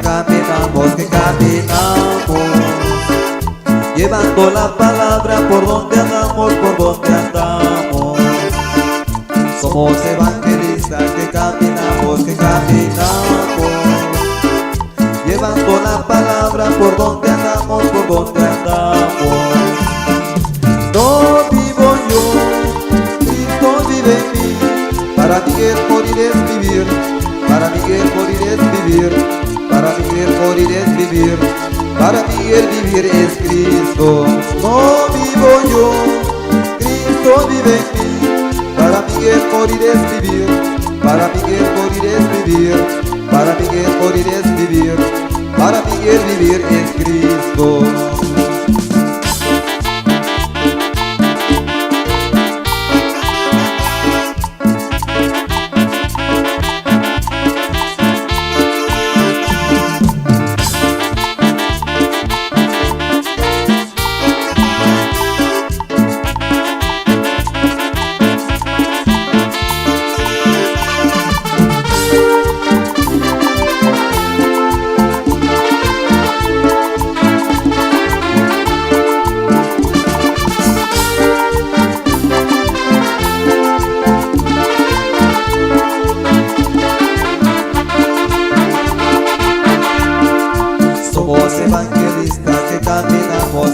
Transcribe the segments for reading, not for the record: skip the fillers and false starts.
que caminamos, llevando la palabra por donde andamos, por donde andamos. Somos evangelistas que caminamos, llevando la palabra por donde andamos, por donde andamos. No vivo yo, Cristo vive en mí. Para Miguel morir es vivir, para Miguel morir es vivir, para Miguel morir es vivir, para Miguel vivir es Cristo. No vivo yo, Cristo vive en mí. Para Miguel morir es vivir, para Miguel morir es vivir, para Miguel morir es vivir, para Miguel vivir es Cristo. Somos evangelistas que caminamos,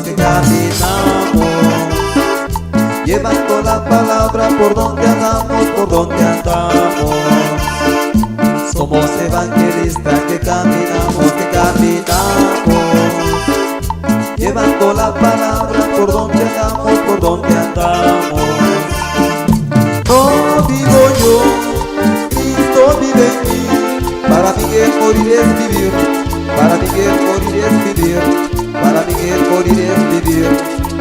llevando la palabra por donde andamos, por donde andamos. Somos evangelistas que caminamos, llevando la palabra por donde andamos, por donde andamos. No vivo yo, Cristo vive en mí. Para Miguel morir es vivir, para Miguel morir es vivir, para Miguel morir es vivir,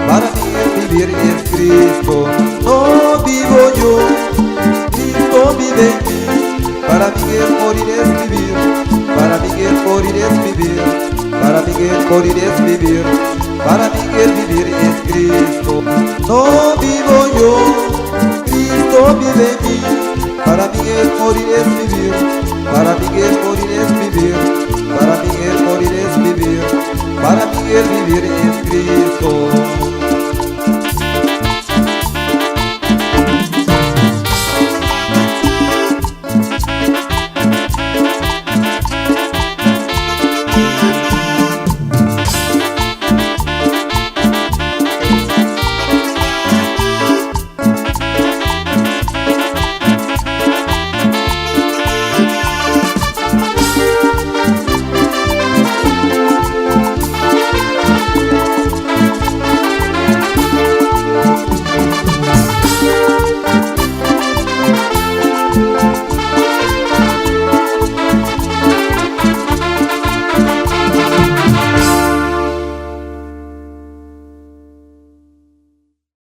para Miguel vivir es Cristo. No vivo yo, Cristo vive en mí. Para Miguel morir es vivir, para Miguel morir es vivir, para Miguel morir es vivir, para Miguel vivir es Cristo. No vivo yo, Cristo vive en mí. Para Miguel morir es vivir, para Miguel morir es vivir,